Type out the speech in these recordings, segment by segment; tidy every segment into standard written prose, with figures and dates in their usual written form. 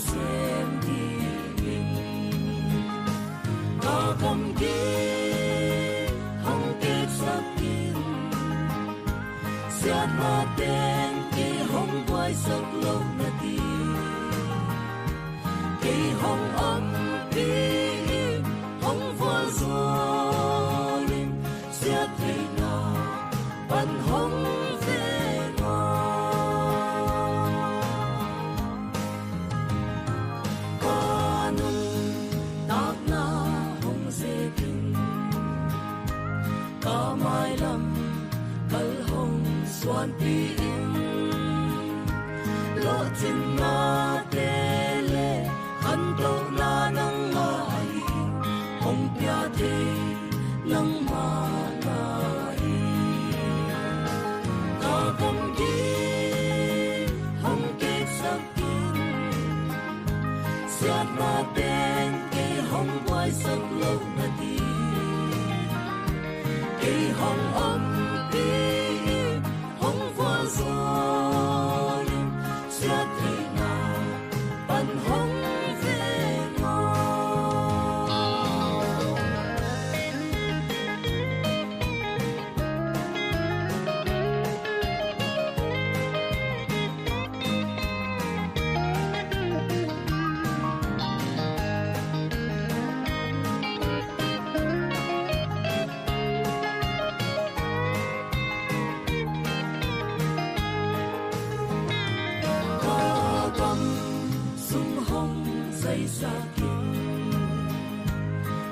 xem đi mình có cầm kia không kết sắc kim giọt mà đen kỳ không quay sắc lâu na đi kỳ không ấm đi không vua rồi giọt thì nào bận không về mai lâm col hồng xoan tiếng lộ trình na tê lê khăn tô na nắng mai hồng pia thế nắng ma nai ta cầm đi hồng kết sắc tin giọt na tên kê hồng quay sắc lâu na đi kỳ hồng ấm đi hồng vua rồi sẽ thế nào bận hồng về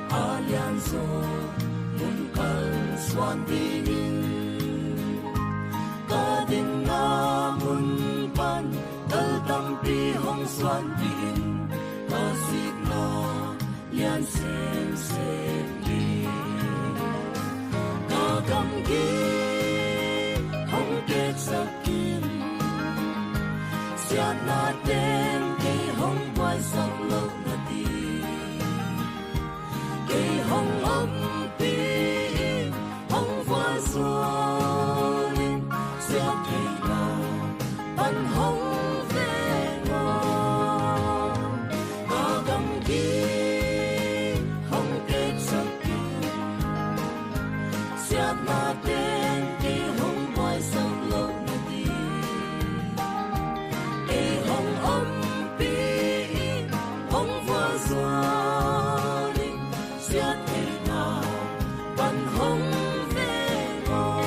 Alianzo mungkal swan dingin kadin namun pan taltampi hong swan din kasig na lian sem sem di kakamgi hong ket sakin siat natin kay hong quay sắc lâu na di kỳ hồng ấm đi hồng vua rồi sẽ thế nào bận hồng về ngõ có cầm đi hồng kết sắc kim sẽ mà tên kỳ hồng quay sắc lâu na đi kỳ hồng ấm đi hồng vua rồi giọt thế nào bận hồng về ngõ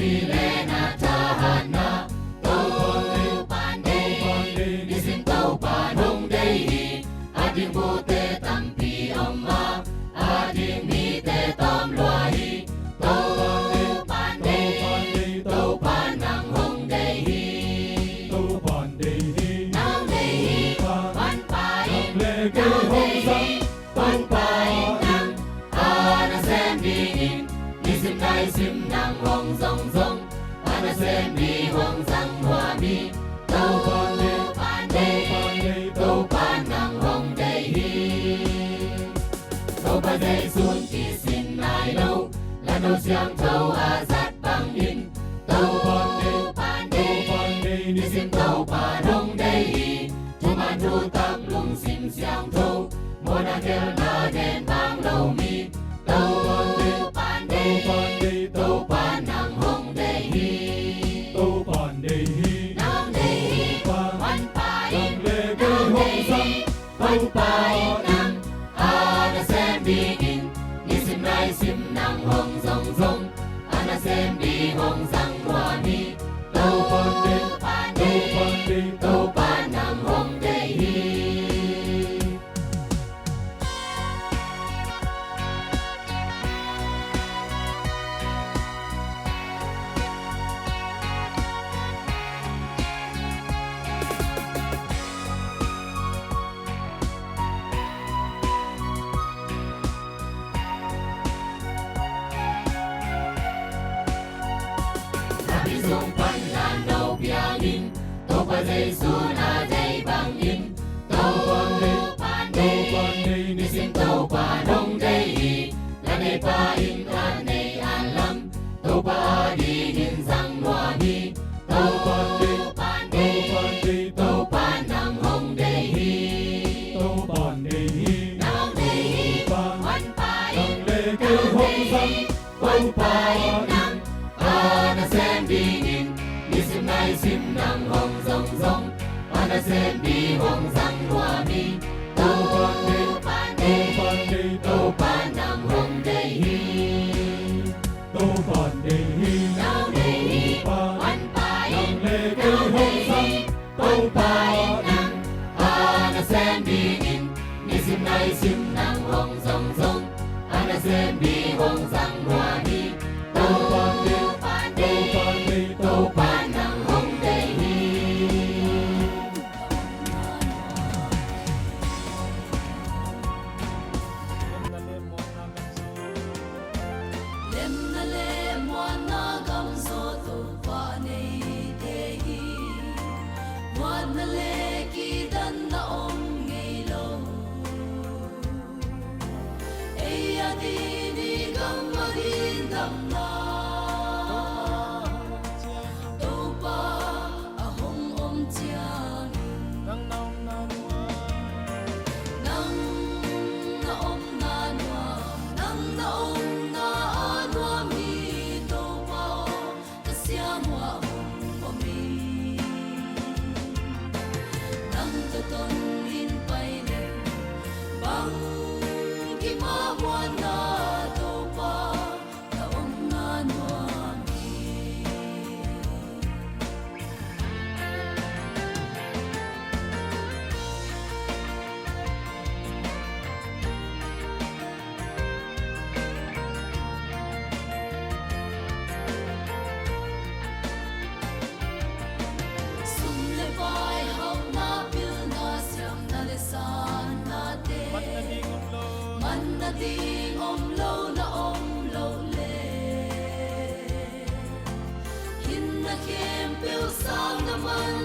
Pilena tahana tau pandai nisim tau panong dei ading bote tampi amma ading mite tam luahi tau panang hong dei nang dei pan pai nang dei pan pai nang ana sem dingin nisim nai sim nang hong zong zong ana sem di hong zang hoa mi tau panang hong dei tau ba dei sun ti sin nai lâu là nô xiang tau a zat bang in tau pandai ni sim tau panong dei tu man tu tak lung sim xiang tau mona kel na den bang lâu mi tau panang hong dei nang dei pan pai pan pai nang ana sem dingin ni sim nai sim nang hong zong zong ana sem di hong zang hoa mi tau panang hong dei bị sung phân lan đâu bia in tô pa dây su na dây bang in tô pan đi ni sim tô pa đông dây la ne pa in la ne an lam tô pa đi in sang hoa mi tô pan đi tô pan nam hong dây tô pan đi nam dây pan pa in lê kêu hong sang pan pa in nam ana sem đi in ni sim nai sim nam hong zong zong ana sem đi hong sang hoa mi tô pan đi tô pan nam hong dây tô pan đi nam dây pan pa in lê kêu hong sang pan pa in nam ana sem đi in ni sim nai sim nam hong zong zong ana sem đi hong sang hoa mi tô pan đi tô pan nam hong dây lem na le mo na gam zo to pa nei te hi mo na le ki dan na om ngei lo e ya di ni gam ma din dam na to pa a hong om chiang nang na om na nua mi to pa ka sia mo mo mi nang to ton in pai le bang ki ma mo na to pa ka om na nua mi sum le vai hau na pil na siam na le san na te man na ding om lo na om lo le hin na kem pil sang na man